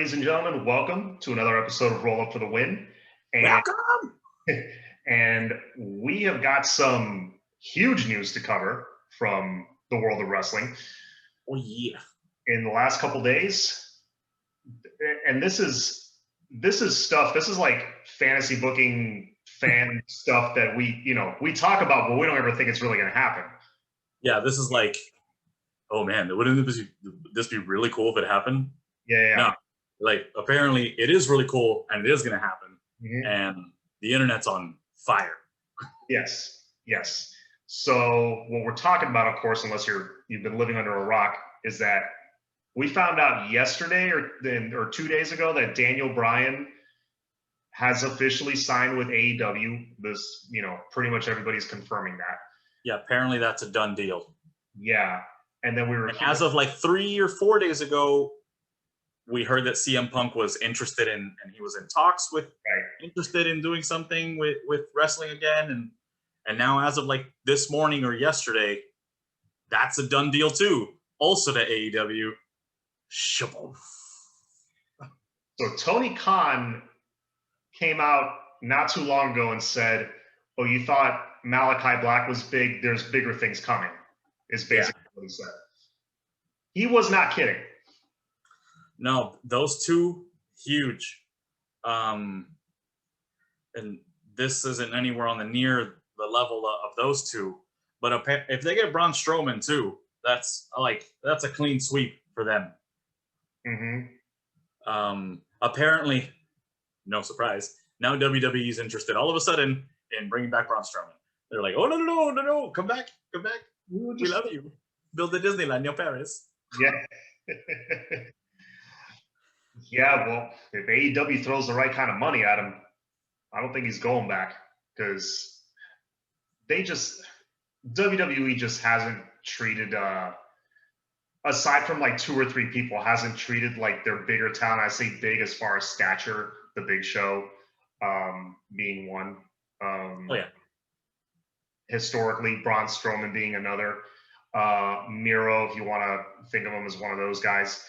ladies and gentlemen. Welcome to another episode of Roll Up for the Win. And, Welcome! and we have got some huge news to cover from the world of wrestling. Oh, yeah. In the last couple days, and this is stuff, this is like fantasy booking fan stuff that we talk about, but we don't ever think it's really going to happen. Yeah, this is like, oh man, wouldn't this be really cool if it happened? Yeah. No, like apparently it is really cool and it is going to happen. Mm-hmm. And the internet's on fire. Yes. So what we're talking about, of course, unless you've been living under a rock, is that we found out yesterday or 2 days ago that Bryan has officially signed with AEW. This, pretty much everybody's confirming that. Yeah, apparently that's a done deal. Yeah. And then as of like 3 or 4 days ago, we heard that CM Punk was interested in, and he was in talks with, interested in doing something with wrestling again. And now as of like this morning or yesterday, that's a done deal too. Also to AEW. Shaboom. So Tony Khan came out not too long ago and said, "Oh, you thought Malachi Black was big? There's bigger things coming," is basically what he said. He was not kidding. No, those two, huge. And this isn't anywhere on the near the level of those two. But if they get Braun Strowman too, that's a clean sweep for them. Mm-hmm. Apparently, no surprise, now WWE is interested all of a sudden in bringing back Braun Strowman. They're like, oh, no, come back. We love you. Build the Disneyland in Paris. Yeah. Yeah, well, if AEW throws the right kind of money at him, I don't think he's going back, because WWE just hasn't treated, aside from like 2 or 3 people, hasn't treated like their bigger talent. I say big as far as stature, the Big Show being one. Historically, Braun Strowman being another. Miro, if you want to think of him as one of those guys.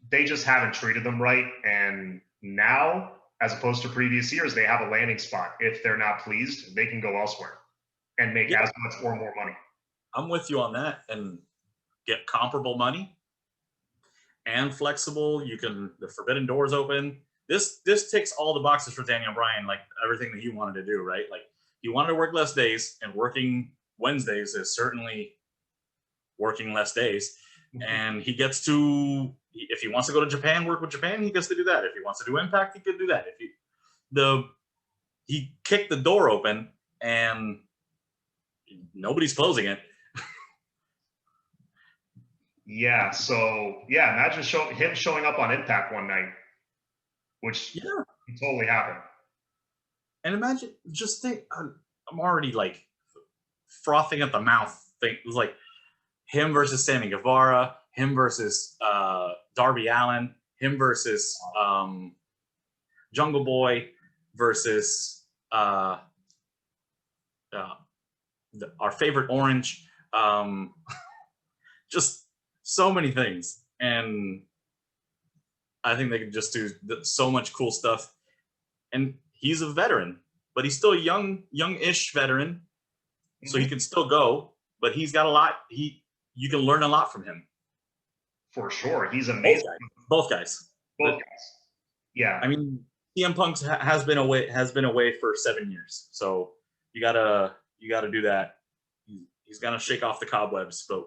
They just haven't treated them right. And now, as opposed to previous years, they have a landing spot. If they're not pleased, they can go elsewhere and make as much or more money. I'm with you on that. And get comparable money and flexible. The forbidden doors open. This ticks all the boxes for Daniel Bryan, like everything that he wanted to do, right? Like he wanted to work less days, and working Wednesdays is certainly working less days. Mm-hmm. And he gets to, if he wants to go to Japan, work with Japan, he gets to do that. If he wants to do Impact, he could do that. He kicked the door open and nobody's closing it. Yeah, so imagine him showing up on Impact one night, which totally happened. And imagine, just think, I'm already like frothing at the mouth. It was like him versus Sammy Guevara, him versus Darby Allin, him versus Jungle Boy versus our favorite Orange. Just so many things. And I think they could just do so much cool stuff. And he's a veteran, but he's still a young-ish veteran. So he can still go, but he's got a lot. You can learn a lot from him. For sure. He's amazing. Both guys. Yeah. I mean, CM Punk has been away for 7 years. So you gotta do that. He's gonna shake off the cobwebs, but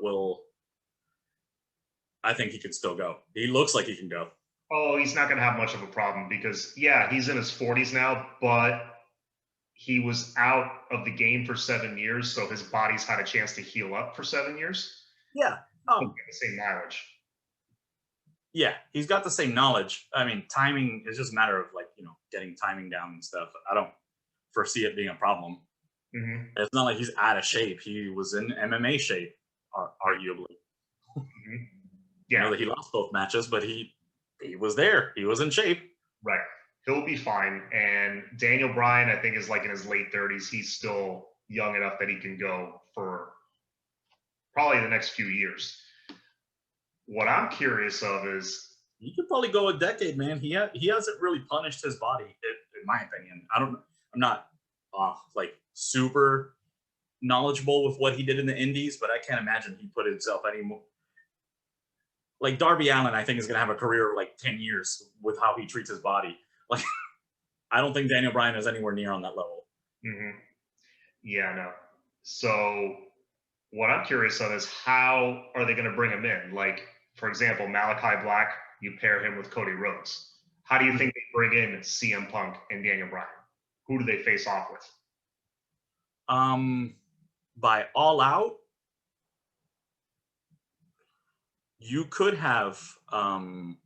I think he can still go. He looks like he can go. Oh, he's not going to have much of a problem because, he's in his 40s now, but he was out of the game for 7 years, so his body's had a chance to heal up for 7 years. Yeah. The same knowledge. Yeah, he's got the same knowledge. I mean, timing is just a matter of getting timing down and stuff. I don't foresee it being a problem. Mm-hmm. It's not like he's out of shape. He was in MMA shape, arguably. Mm-hmm. Yeah. I know that he lost both matches, but he was there. He was in shape. Right. He'll be fine. And Daniel Bryan, I think, is like in his late 30s. He's still young enough that he can go for probably the next few years. What I'm curious of is You could probably go a decade, man. He hasn't really punished his body, in my opinion. I'm not like super knowledgeable with what he did in the Indies, but I can't imagine he put himself any more. Like Darby Allin, I think is going to have a career of like 10 years with how he treats his body. Like, I don't think Daniel Bryan is anywhere near on that level. Mm-hmm. Yeah, no. So what I'm curious of is how are they going to bring him in? Like, for example, Malachi Black, you pair him with Cody Rhodes. How do you think they bring in CM Punk and Daniel Bryan? Who do they face off with? By All Out, you could have, I don't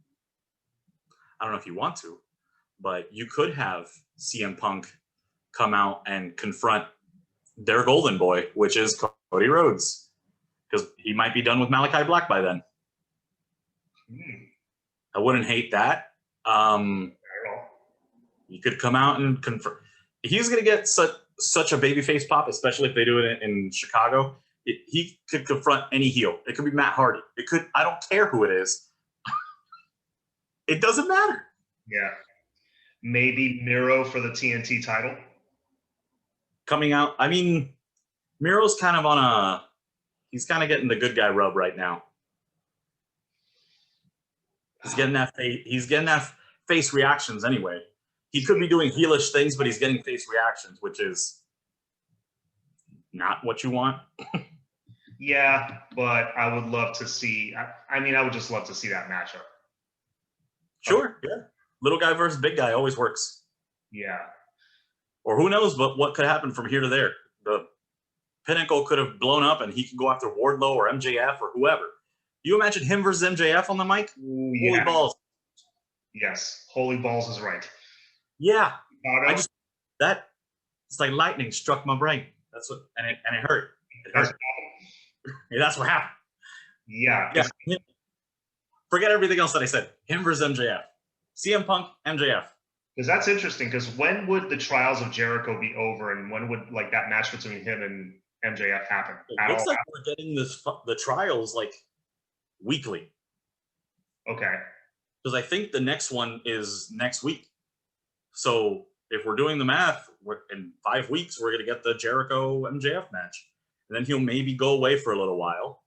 know if you want to, but you could have CM Punk come out and confront their golden boy, which is Cody Rhodes, because he might be done with Malachi Black by then. I wouldn't hate that. You could come out and confront. He's going to get such a babyface pop, especially if they do it in Chicago. He could confront any heel. It could be Matt Hardy. It could. I don't care who it is. It doesn't matter. Yeah. Maybe Miro for the TNT title. Coming out. I mean, Miro's kind of on a. He's kind of getting the good guy rub right now. He's getting that face reactions anyway. He could be doing heelish things, but he's getting face reactions, which is not what you want. Yeah, but I would love to see. I mean, I would just love to see that matchup. Sure, yeah. Little guy versus big guy always works. Yeah. Or who knows, but what could happen from here to there? The Pinnacle could have blown up, and he could go after Wardlow or MJF or whoever. You imagine him versus MJF on the mic? Ooh, yeah. Holy balls! Yes, holy balls is right. Yeah, it's like lightning struck my brain. That's what, and it hurt. It hurt. Yeah, that's what happened. Yeah. Forget everything else that I said. Him versus MJF. CM Punk, MJF. Because that's interesting. Because when would the trials of Jericho be over, and when would like that match between him and MJF happen? It looks like we're getting the trials like weekly. Okay. Because I think the next one is next week. So if we're doing the math, in 5 weeks we're going to get the Jericho MJF match, and then he'll maybe go away for a little while.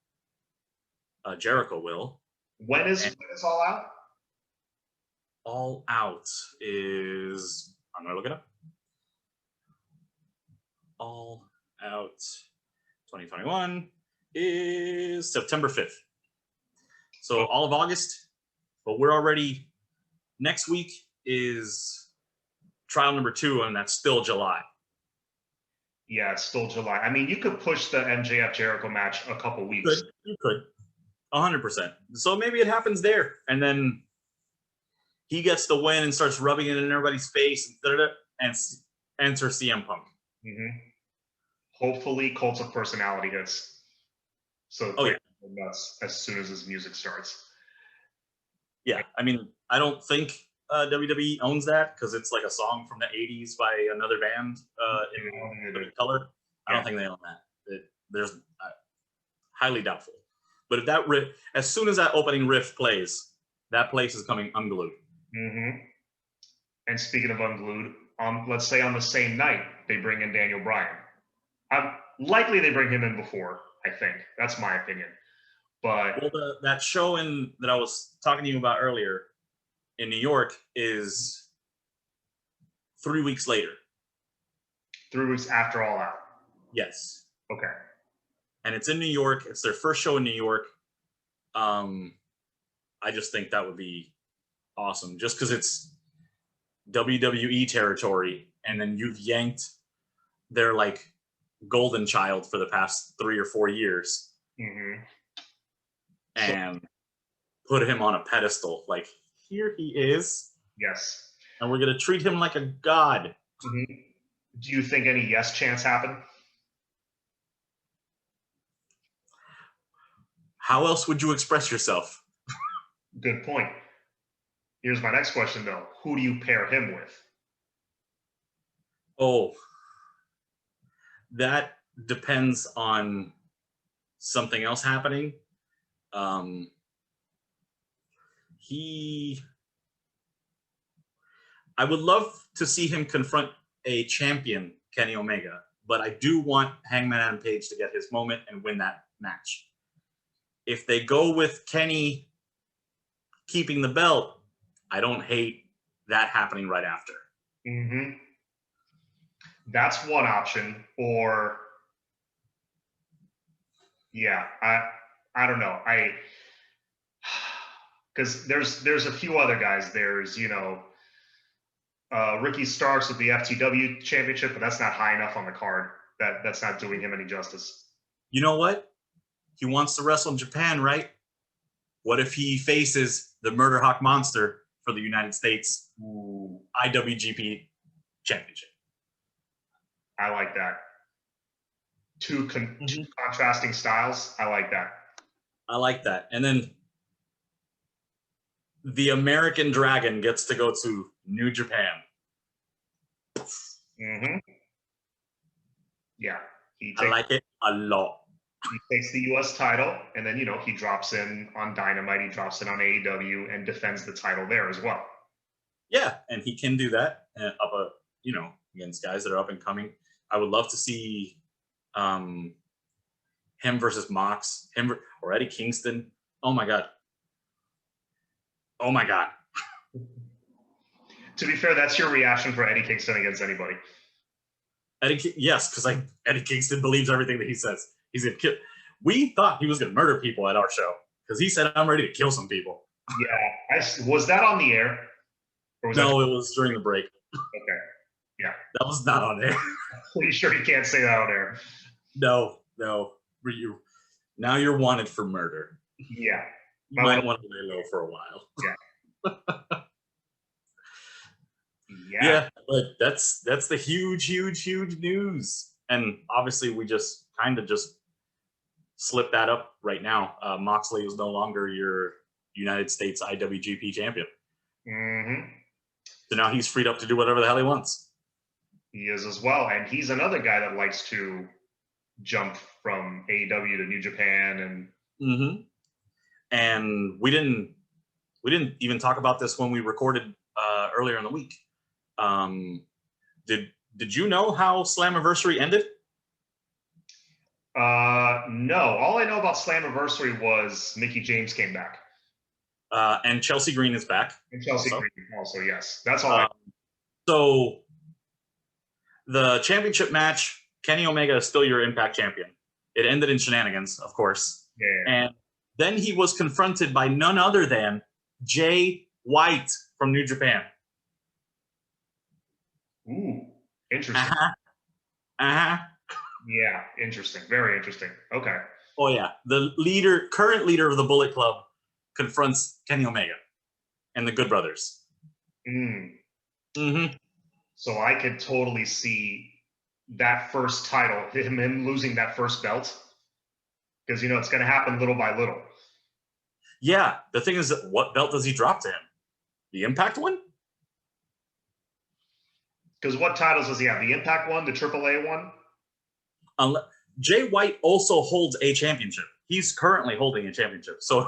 Jericho will. When is All Out? All Out is, I'm going to look it up. All Out 2021 is September 5th. So all of August, but we're already, next week is trial number 2, and that's still July. Yeah, it's still July. I mean, you could push the MJF Jericho match a couple weeks. You could. 100%. So maybe it happens there, and then he gets the win and starts rubbing it in everybody's face and enter CM Punk. Mm-hmm. Hopefully, Cult of Personality hits. So nuts as soon as his music starts. Yeah, I mean, I don't think WWE owns that because it's like a song from the 80s by another band in living color. I don't think they own that. There's highly doubtful. But if that as soon as that opening riff plays, that place is coming unglued. Mm-hmm. And speaking of unglued, let's say on the same night they bring in Daniel Bryan. Likely they bring him in before. I think that's my opinion. But that show that I was talking to you about earlier in New York is 3 weeks later. 3 weeks after All Out. Yes. Okay. And it's in New York. It's their first show in New York. I just think that would be awesome, just because it's WWE territory, and then you've yanked their like golden child for the past 3 or 4 years, and put him on a pedestal. Like, here he is. Yes. And we're gonna treat him like a god. Mm-hmm. Do you think any yes chance happened? How else would you express yourself? Good point. Here's my next question, though. Who do you pair him with? Oh, that depends on something else happening. I would love to see him confront a champion, Kenny Omega, but I do want Hangman Adam Page to get his moment and win that match. If they go with Kenny keeping the belt, I don't hate that happening right after. Mm-hmm. That's one option. Or, yeah, I don't know. Because there's a few other guys. There's, Ricky Starks with the FTW championship, but that's not high enough on the card. That's not doing him any justice. You know what? He wants to wrestle in Japan, right? What if he faces the Murder Hawk Monster for the United States IWGP Championship? I like that. Two contrasting styles. I like that. I like that. And then the American Dragon gets to go to New Japan. Mm-hmm. Yeah. I like it a lot. He takes the U.S. title, and then, he drops in on Dynamite, he drops in on AEW, and defends the title there as well. Yeah, and he can do that against guys that are up and coming. I would love to see him versus Mox, him or Eddie Kingston. Oh my God. To be fair, that's your reaction for Eddie Kingston against anybody. Yes, because Eddie Kingston believes everything that he says. He's gonna kill. We thought he was gonna murder people at our show because he said, "I'm ready to kill some people." Yeah, was that on the air? No, it was during the break. Okay, yeah, that was not on air. Pretty sure you can't say that on air. No. Now you're wanted for murder. Yeah, you might want to lay low for a while. Yeah. Yeah, but that's the huge news, and obviously we just kind of slip that up right now. Moxley is no longer your United States IWGP champion. Mm-hmm. So now he's freed up to do whatever the hell he wants. He is as well, and he's another guy that likes to jump from AEW to New Japan, and and we didn't even talk about this when we recorded earlier in the week. Did you know how Slammiversary ended? No. All I know about Slammiversary was Mickie James came back. And Chelsea Green is back. And Chelsea Green also, yes. That's all I know. So the championship match, Kenny Omega is still your Impact champion. It ended in shenanigans, of course. Yeah. And then he was confronted by none other than Jay White from New Japan. Ooh, interesting. Yeah, interesting. Very interesting. Okay. Oh, yeah. The current leader of the Bullet Club confronts Kenny Omega and the Good Brothers. So I could totally see that first title, him losing that first belt, because, it's going to happen little by little. Yeah. The thing is, what belt does he drop to him? The Impact one? Because what titles does he have? The Impact one, the AAA one? Jay White also holds a championship. He's currently holding a championship. So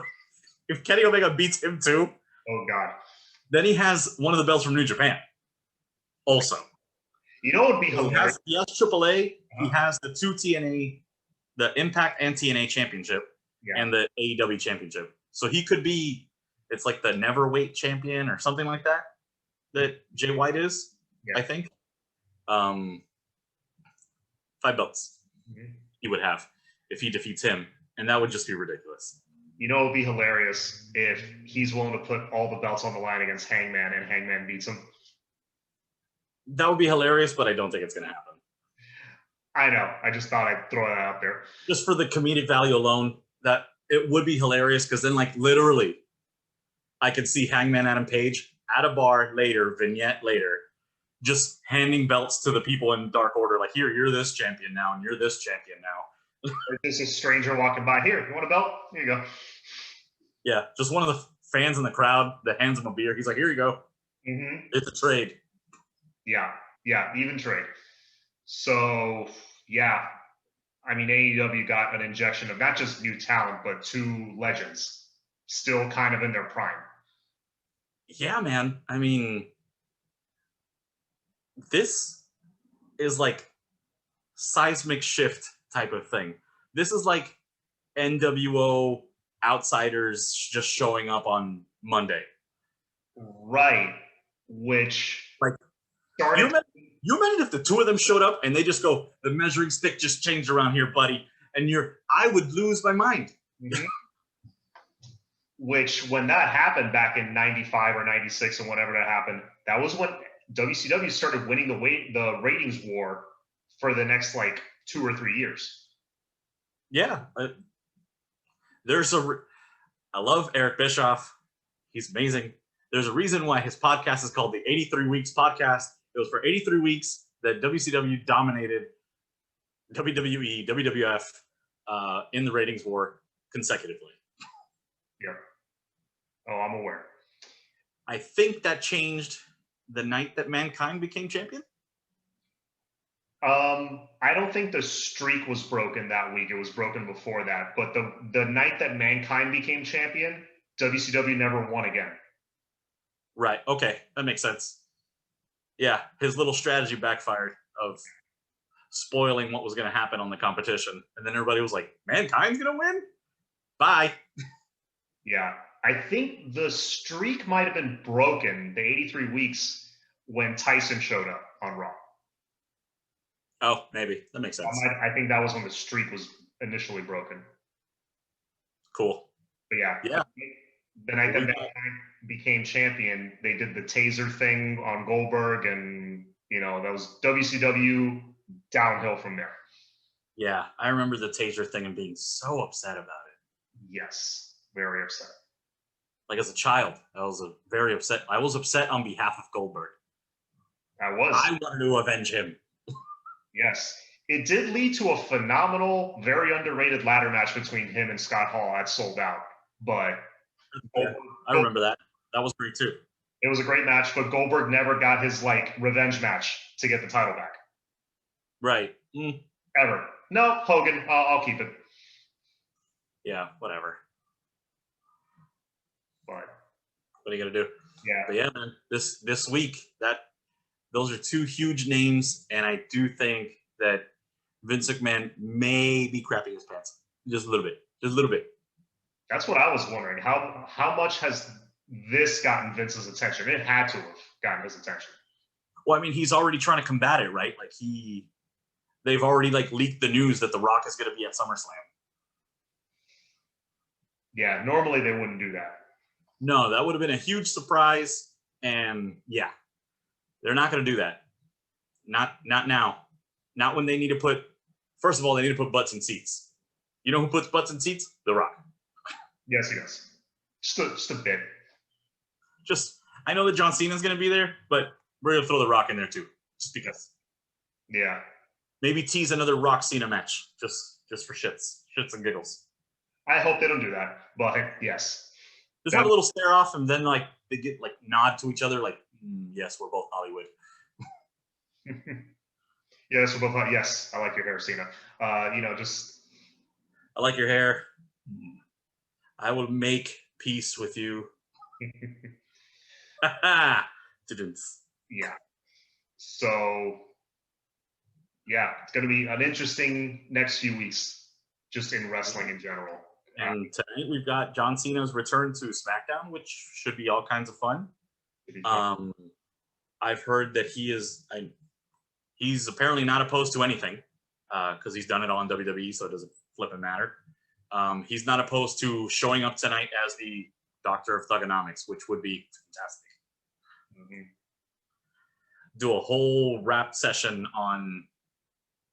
if Kenny Omega beats him too, oh God, then he has one of the belts from New Japan. Also, it would be hilarious. He has AAA. He has the two TNA, the Impact and TNA championship, and the AEW championship. So he could be. It's like the Neverweight champion or something like that. That Jay White is. I think 5 belts he would have if he defeats him, and that would just be ridiculous. It would be hilarious if he's willing to put all the belts on the line against Hangman and Hangman beats him. That would be hilarious, but I don't think it's going to happen. I know. I just thought I'd throw that out there. Just for the comedic value alone, that it would be hilarious, because then, literally, I could see Hangman Adam Page at a bar later, vignette later, just handing belts to the people in Dark Order, here, you're this champion now, and you're this champion now. There's a stranger walking by. Here, you want a belt? Here you go. Yeah, just one of the fans in the crowd that hands him a beer. He's like, here you go. It's a trade. Yeah, even trade. So, yeah. I mean, AEW got an injection of not just new talent, but 2 legends still kind of in their prime. yeah, man. I mean, this is like seismic shift type of thing. This is like NWO outsiders just showing up on Monday. Right. Which Like you started. imagine, you imagine if the two of them showed up and they just go, the measuring stick just changed around here, buddy, and I would lose my mind. Mhm. Which, when that happened back in 95 or 96 and whenever that happened, that was when WCW started winning the ratings war for the next like 2 or 3 years. Yeah, there's I love Eric Bischoff. He's amazing. There's a reason why his podcast is called the 83 Weeks Podcast. It was for 83 weeks that WCW dominated WWE, WWF in the ratings war consecutively. Yep. Oh, I'm aware. I think that changed the night that Mankind became champion. I don't think the streak was broken that week. It was broken before that. But the night that Mankind became champion, WCW never won again. Right. Okay. That makes sense. Yeah. His little strategy backfired of spoiling what was going to happen on the competition. And then everybody was like, Mankind's going to win? Bye. Yeah. I think the streak might have been broken, the 83 weeks, when Tyson showed up on Raw. Oh, maybe. That makes sense. I think that was when the streak was initially broken. Cool. But yeah. Yeah. The night that Mankind became champion, they did the taser thing on Goldberg, and that was WCW downhill from there. Yeah, I remember the taser thing and being so upset about it. Yes, very upset. Like as a child, I was very upset. I was upset on behalf of Goldberg. I wanted to avenge him. Yes. It did lead to a phenomenal, very underrated ladder match between him and Scott Hall at Sold Out. But I remember that. That was great too. It was a great match, but Goldberg never got his revenge match to get the title back. Right. Ever. No, Hogan. I'll keep it. Yeah, whatever. But what are you gonna do? Yeah. But yeah, man. This week, those are two huge names, and I do think that Vince McMahon may be crapping his pants just a little bit. Just a little bit. That's what I was wondering. How much has this gotten Vince's attention? It had to have gotten his attention. Well, I mean, he's already trying to combat it, right? Like they've already leaked the news that The Rock is going to be at SummerSlam. Yeah, normally they wouldn't do that. No, that would have been a huge surprise, and yeah, they're not going to do that. Not now. Not when they need to put. First of all, they need to put butts in seats. You know who puts butts in seats? The Rock. Yes, he does. Just a bit. I know that John Cena's going to be there, but we're going to throw The Rock in there too, just because. Yeah. Maybe tease another Rock Cena match, just for shits and giggles. I hope they don't do that, but yes. Just have a little stare off, and then they get nod to each other, yes, we're both Hollywood. Yes, we're both. Yes, I like your hair, Cena. Just. I like your hair. I will make peace with you. Yeah. So, yeah, it's going to be an interesting next few weeks, just in wrestling in general. And tonight we've got John Cena's return to SmackDown, which should be all kinds of fun. I've heard that he's apparently not opposed to anything because he's done it all in WWE, so it doesn't flip and matter. He's not opposed to showing up tonight as the Doctor of Thugonomics, which would be fantastic. Mm-hmm. Do a whole rap session on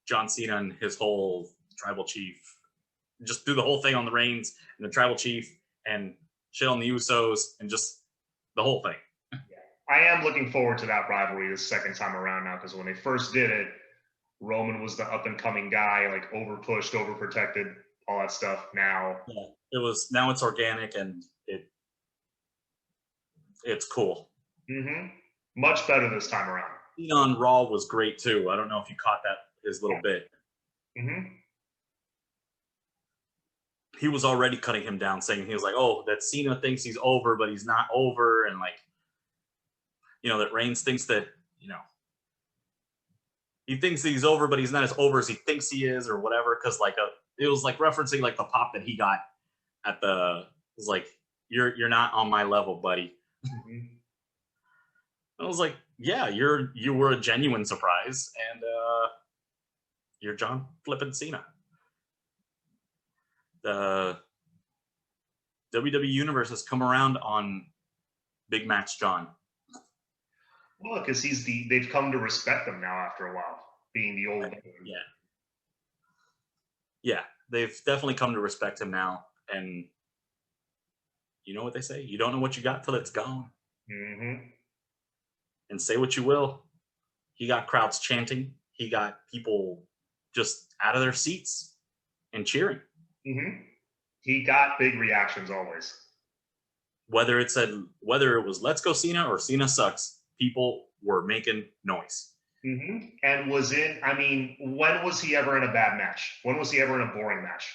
John Cena and his whole tribal chief. Just do the whole thing on the Reigns and the tribal chief and shit on the Usos and just the whole thing. I am looking forward to that rivalry the second time around now, because when they first did it, Roman was the up and coming guy, overpushed, overprotected, all that stuff. Now now it's organic and it's cool. Mm-hmm. Much better this time around. Cena on Raw was great too. I don't know if you caught his little bit. Mm-hmm. He was already cutting him down, saying he was like, "Oh, that Cena thinks he's over, but he's not over," and that Reigns thinks that, he thinks he's over, but he's not as over as he thinks he is, or whatever. Because it was like referencing like the pop that he got at it was like, you're not on my level, buddy. Mm-hmm. I was like, yeah, you were a genuine surprise, and you're John flippin' Cena. The WWE universe has come around on Big Match John. Well, because they've come to respect him now after a while, being the old. Yeah, they've definitely come to respect him now, and you know what they say: you don't know what you got till it's gone. Mm-hmm. And say what you will, he got crowds chanting. He got people just out of their seats and cheering. Mm-hmm. He got big reactions always. Whether it was "Let's go Cena" or "Cena sucks," people were making noise. Mm-hmm. And when was he ever in a bad match? When was he ever in a boring match?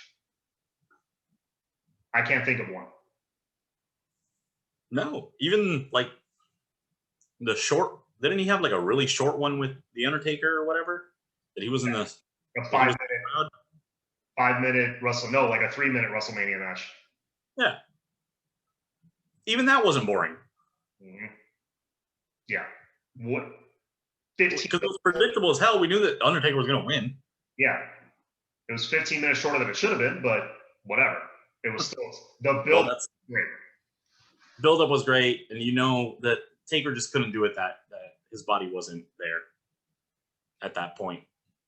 I can't think of one. No, even like the short. Didn't he have like a really short one with the Undertaker or whatever? That he was in the a 5 minute like a 3 minute WrestleMania match. Yeah. Even that wasn't boring. Mm-hmm. Yeah. What? 15. Because it was predictable as hell. We knew that Undertaker was going to win. Yeah. It was 15 minutes shorter than it should have been, but whatever. It was still the build. Well, great. Build up was great, and that Taker just couldn't do it. That his body wasn't there at that point.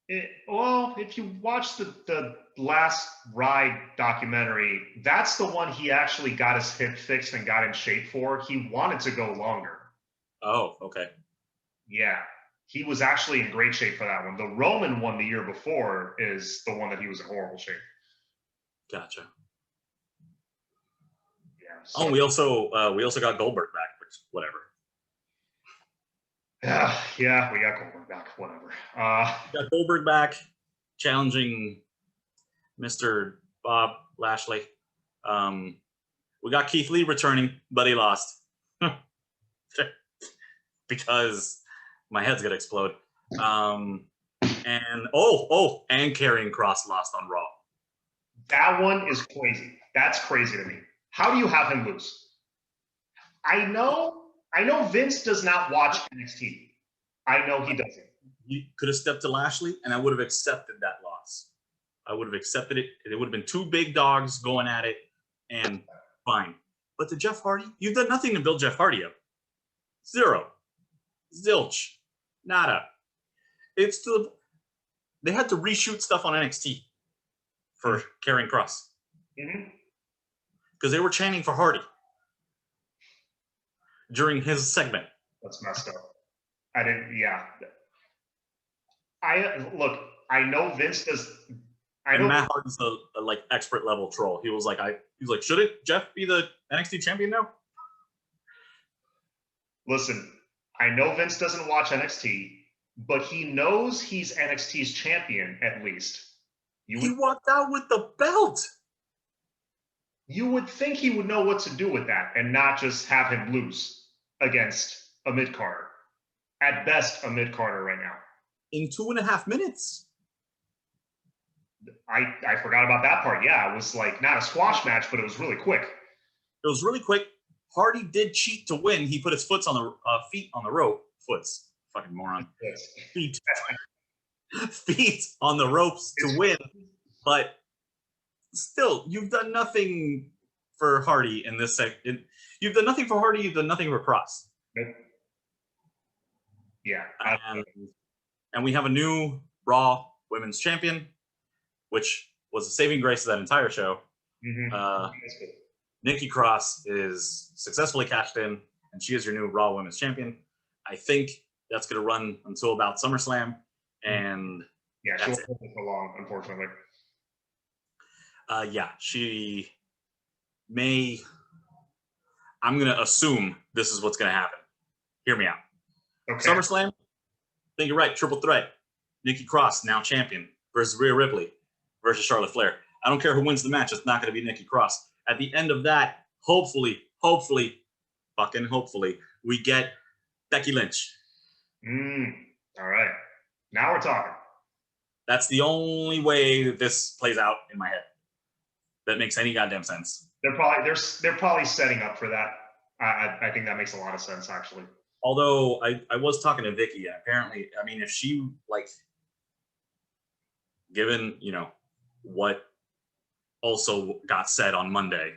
If you watch the last Ride documentary, that's the one he actually got his hip fixed and got in shape for. He wanted to go longer. Oh, okay. Yeah. He was actually in great shape for that one. The Roman one the year before is the one that he was in horrible shape. Gotcha. Yeah. So. Oh, we also got Goldberg back, which whatever. Yeah, we got Goldberg back. Whatever. Got Goldberg back, challenging Mr. Bob Lashley. We got Keith Lee returning, but he lost because my head's gonna explode. And Karrion Kross lost on Raw. That one is crazy. That's crazy to me. How do you have him lose? I know Vince does not watch NXT. I know he doesn't. You could have stepped to Lashley, and I would have accepted that loss. I would have accepted it. It would have been two big dogs going at it, and fine. But to Jeff Hardy, you've done nothing to build Jeff Hardy up. Zero. Zilch. Nada. They had to reshoot stuff on NXT for Karrion Kross. Mm-hmm. Because they were chanting for Hardy during his segment. That's messed up. I know Vince does. Matt Hardy's a like expert level troll. He was like, should it Jeff be the NXT champion now? Listen, I know Vince doesn't watch NXT, but he knows he's NXT's champion at least. He walked out with the belt. You would think he would know what to do with that and not just have him lose against a mid-carder. At best, a mid-carder right now. In 2.5 minutes. I forgot about that part. Yeah, it was like not a squash match, but it was really quick. It was really quick. Hardy did cheat to win. He put his feet on the rope. Foots. Fucking moron. Feet. Feet on the ropes to win. But still, you've done nothing for Hardy in this segment. You've done nothing for Hardy. You've done nothing for Kross. Nope. Yeah. And we have a new Raw Women's Champion, which was a saving grace of that entire show. Mm-hmm. Nikki Cross is successfully cashed in, and she is your new Raw Women's Champion. I think that's going to run until about SummerSlam. And yeah, she won't hold it for long, unfortunately. She may. I'm going to assume this is what's going to happen. Hear me out. Okay. SummerSlam, I think you're right. Triple threat. Nikki Cross, now champion, versus Rhea Ripley versus Charlotte Flair. I don't care who wins the match. It's not going to be Nikki Cross. At the end of that, hopefully, we get Becky Lynch. All right. Now we're talking. That's the only way that this plays out in my head. That makes any goddamn sense. They're probably setting up for that. I think that makes a lot of sense, actually. Although I was talking to Vicky, and apparently, I mean, if she like, given what also got said on Monday,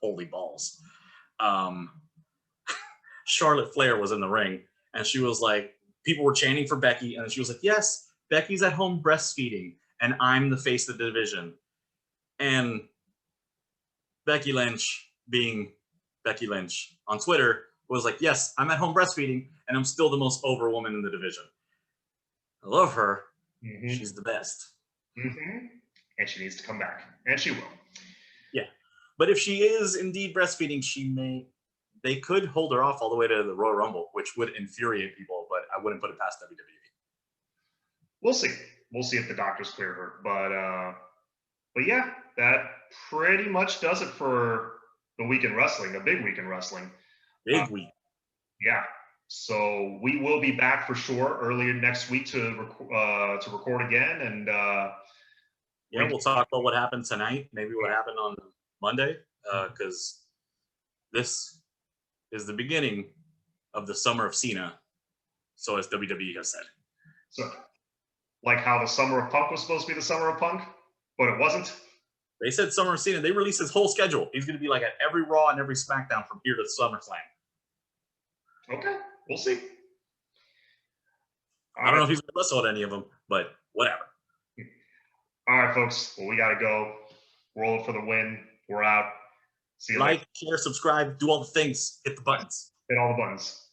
holy balls. Charlotte Flair was in the ring, and she was like, people were chanting for Becky, and she was like, yes, Becky's at home breastfeeding, and I'm the face of the division. And Becky Lynch, being Becky Lynch on Twitter, was like, yes, I'm at home breastfeeding, and I'm still the most over woman in the division. I love her. Mm-hmm. She's the best. Mm-hmm. And she needs to come back, and she will. Yeah, but if she is indeed breastfeeding, they could hold her off all the way to the Royal Rumble, which would infuriate people, but I wouldn't put it past WWE. We'll see. We'll see if the doctors clear her. But yeah, that pretty much does it for the week in wrestling, the big week in wrestling. Big week. Yeah. So we will be back for sure earlier next week to record again, and we'll talk about what happened tonight, maybe what happened on Monday, because this is the beginning of the summer of Cena, so as WWE has said. So, like how the summer of Punk was supposed to be the summer of Punk, but it wasn't. They said summer of Cena. They released his whole schedule. He's going to be like at every Raw and every SmackDown from here to SummerSlam. Okay, we'll see. I don't know if he's going to wrestle at any of them, but whatever. All right, folks. Well, we got to go. Roll it for the win. We're out. See you later. Like, share, subscribe, do all the things. Hit the buttons. Hit all the buttons.